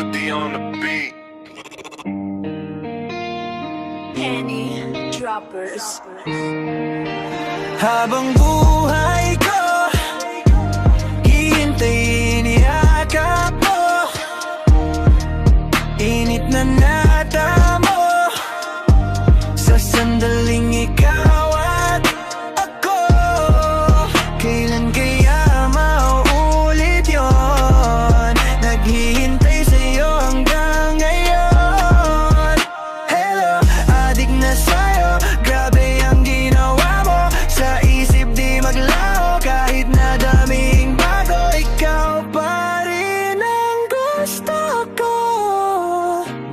melody on the beat. Penny Droppers. Habang buhay ko, hihintayin iyakap mo. Init na natamo sa sandaling ikaw at ako. Kailan kaya mauulit yun? Naghihintay sa'yo hanggang ngayon. Hello, adik na sa'yo. Grabe ang ginawa mo. Sa isip di maglaho. Kahit na daming bago, ikaw pa rin ang gusto ko.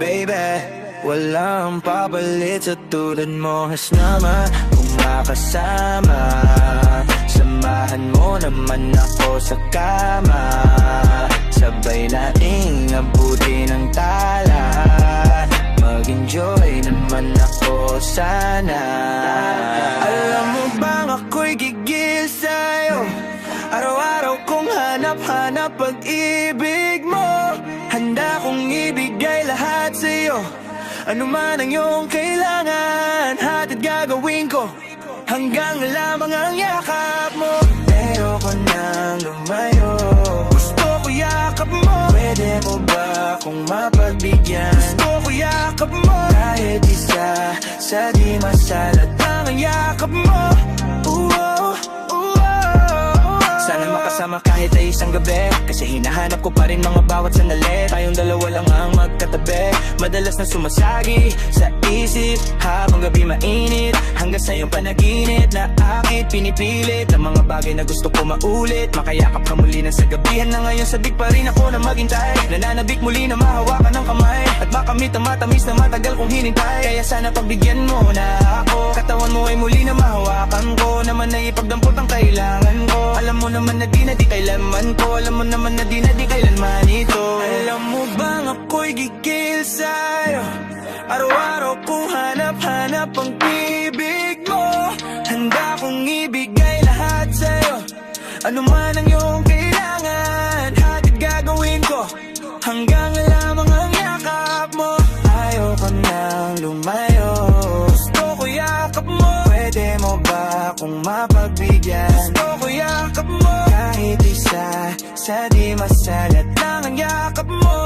Baby, walang papalit sa tulad mo. Has naman kung makasama. Samahan mo naman ako sa kama. Sabay nating abutin ang tala. Mag-enjoy naman ako sana. Alam mo bang ako'y gigil sa'yo? Araw-araw kong hanap-hanap pag-ibig mo. Handa kong ibigay lahat sa'yo. Ano man ang iyong kailangan, hatid gagawin ko. Hanggang lamang ang yakap mo. Ayoko nang lumayo. Gusto ko yakap mo. Pwede mo ba akong mapagbigyan? Gusto ko yakap mo. Kahit isa sa di masalat ang yakap mo. Sana makasama kahit ay isang gabi. Kasi hinahanap ko pa rin mga bawat sandali. Tayong dalawa lang ang magkatabi. Madalas na sumasagi sa isip habang gabi mainit. Hanggang sa iyong panaginip na akit pinipilit ang mga bagay na gusto ko maulit. Makayakap ka muli na sa gabihan na ngayon sabik pa rin ako na maghintay. Nananabik muli na mahawakan ng kamay. At makamit ang matamis na matagal kong hinintay. Kaya sana pagbigyan mo na ako. Katawan mo ay muli na mahawakan ko. Naman na ipagdampot ang kailangan ko. Alam mo naman na di kailanman ko. Alam mo naman na di kailanman ito. Alam mo bang ako'y gigil sa'yo? Araw-araw kong hanap-hanap ang ibig mo. Handa kong ibigay lahat sa'yo. Ano man ang iyong kailangan, hatid gagawin ko. Hanggang lamang ang yakap mo. Ayoko nang lumayo. Gusto ko yakap mo. Pwede mo ba akong mapagbigyan? Gusto ko yakap mo. Kahit isa sa di masalat lang ang yakap mo.